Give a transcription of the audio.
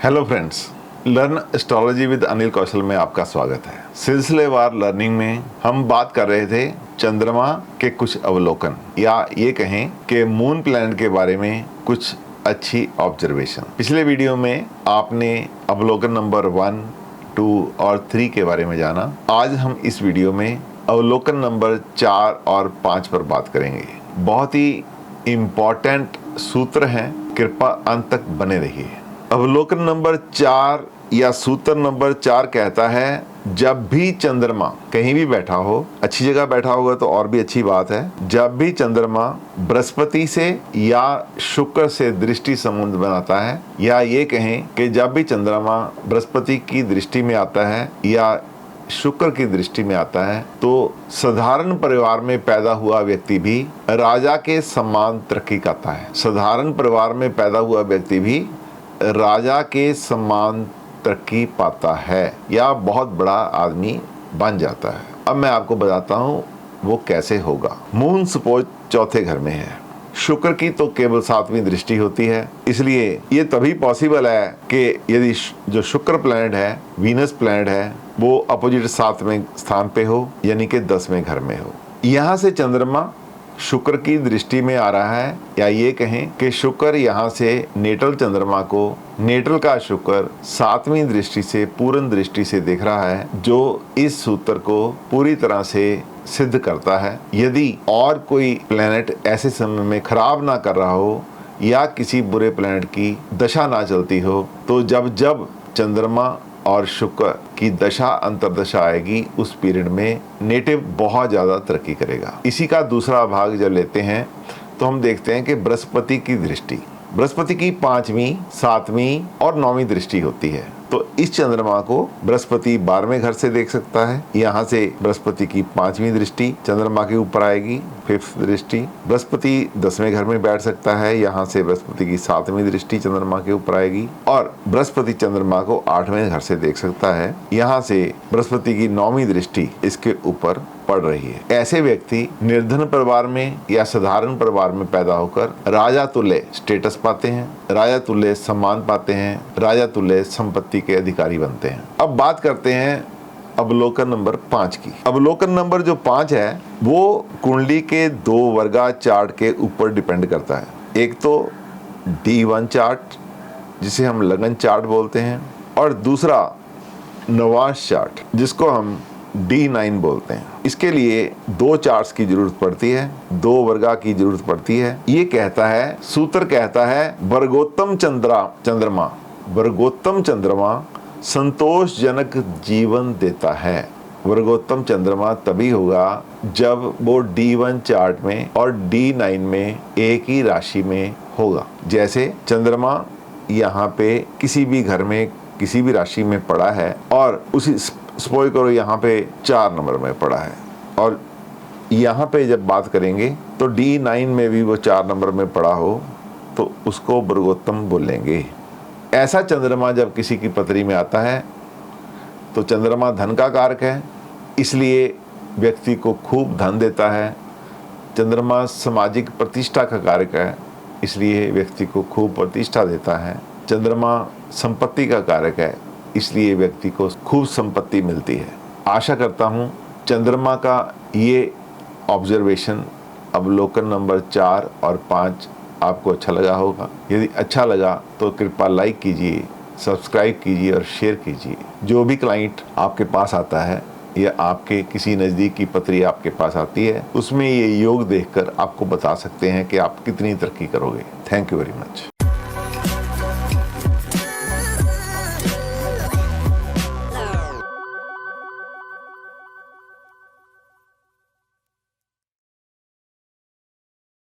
Hello friends, learn astrology with Anil Kaushal में आपका स्वागत है। सिलसिलेवार लर्निंग में हम बात कर रहे थे चंद्रमा के कुछ अवलोकन या ये कहें कि मून प्लैनेट के बारे में कुछ अच्छी ऑब्जर्वेशन। पिछले वीडियो में आपने अवलोकन नंबर 1, 2 और 3 के बारे में जाना। आज हम इस वीडियो में अवलोकन नंबर 4 और 5 पर बात करेंगे। बहुत ही इम्पोर्टेंट सूत्र हैं, कृपया अंत तक बने रहिए। अवलोकन नंबर 4 या सूत्र नंबर 4 कहता है, जब भी चंद्रमा कहीं भी बैठा हो, अच्छी जगह बैठा होगा तो और भी अच्छी बात है, जब भी चंद्रमा बृहस्पति से या शुक्र से दृष्टि संबंध बनाता है, या ये कहें कि जब भी चंद्रमा बृहस्पति की दृष्टि में आता है या शुक्र की दृष्टि में आता है, तो साधारण परिवार में पैदा हुआ व्यक्ति भी राजा के समान तरक्की करता है। साधारण परिवार में पैदा हुआ व्यक्ति भी राजा के समान तरक्की पाता है या बहुत बड़ा आदमी बन जाता है। अब मैं आपको बताता हूँ वो कैसे होगा। मून सपोज चौथे घर में है, शुक्र की तो केवल 7वीं दृष्टि होती है, इसलिए ये तभी पॉसिबल है कि यदि जो शुक्र प्लैनेट है, वीनस प्लैनेट है, वो अपोजिट 7वें स्थान पे हो, यानी कि 10वें घर में हो। यहाँ से चंद्रमा शुक्र की दृष्टि में आ रहा है, या ये कहें कि शुक्र यहाँ से नेटल चंद्रमा को, नेटल का शुक्र 7वीं दृष्टि से, पूर्ण दृष्टि से देख रहा है, जो इस सूत्र को पूरी तरह से सिद्ध करता है। यदि और कोई प्लेनेट ऐसे समय में खराब ना कर रहा हो या किसी बुरे प्लेनेट की दशा ना चलती हो, तो जब जब चंद्रमा और शुक्र की दशा अंतरदशा आएगी, उस पीरियड में नेटिव बहुत ज़्यादा तरक्की करेगा। इसी का दूसरा भाग जब लेते हैं तो हम देखते हैं कि बृहस्पति की दृष्टि, बृहस्पति की 5वीं, 7वीं और 9वीं दृष्टि होती है। तो इस चंद्रमा को बृहस्पति 12वें घर से देख सकता है। यहाँ से बृहस्पति की 5वीं दृष्टि चंद्रमा के ऊपर आएगी, 5th दृष्टि। बृहस्पति 10वें घर में बैठ सकता है, यहाँ से बृहस्पति की 7वीं दृष्टि चंद्रमा के ऊपर आएगी। और बृहस्पति चंद्रमा को 8वें घर से देख सकता है, यहाँ से बृहस्पति की 9वीं दृष्टि इसके ऊपर पड़ रही है। ऐसे व्यक्ति निर्धन परिवार में या साधारण परिवार में पैदा होकर राजा तुल्य स्टेटस पाते हैं, राजा तुल्य सम्मान पाते हैं, राजा तुल्य संपत्ति के अधिकारी बनते हैं। अब बात करते हैं अवलोकन नंबर 5 की। अवलोकन नंबर जो 5 है वो कुंडली के 2 वर्गा चार्ट के ऊपर डिपेंड करता है। एक तो D1 चार्ट जिसे हम लगन चार्ट बोलते हैं, और दूसरा नवांश चार्ट जिसको हम D9 बोलते हैं। इसके लिए 2 चार्ट्स की जरूरत पड़ती है, 2 वर्गा की जरूरत पड़ती है। ये कहता है, सूत्र कहता है, वर्गोत्तम चंद्रमा, वर्गोत्तम चंद्रमा संतोषजनक जीवन देता है। वर्गोत्तम चंद्रमा तभी होगा जब वो D1 चार्ट में और D9 में एक ही राशि में होगा। जैसे चंद्रमा यहाँ पे किसी भी घर में किसी भी राशि में पड़ा है और उसी सपोज करो यहाँ पे 4 नंबर में पड़ा है, और यहाँ पे जब बात करेंगे तो D9 में भी वो 4 नंबर में पड़ा हो तो उसको वर्गोत्तम बोलेंगे। ऐसा चंद्रमा जब किसी की पत्री में आता है तो चंद्रमा धन का कारक है, इसलिए व्यक्ति को खूब धन देता है। चंद्रमा सामाजिक प्रतिष्ठा का कारक है, इसलिए व्यक्ति को खूब प्रतिष्ठा देता है। चंद्रमा संपत्ति का कारक है, इसलिए व्यक्ति को खूब संपत्ति मिलती है। आशा करता हूँ चंद्रमा का ये ऑब्जर्वेशन अवलोकन नंबर 4 और 5 आपको अच्छा लगा होगा। यदि अच्छा लगा तो कृपया लाइक कीजिए, सब्सक्राइब कीजिए और शेयर कीजिए। जो भी क्लाइंट आपके पास आता है या आपके किसी नज़दीक की पत्री आपके पास आती है, उसमें ये योग देखकर आपको बता सकते हैं कि आप कितनी तरक्की करोगे। Thank you very much.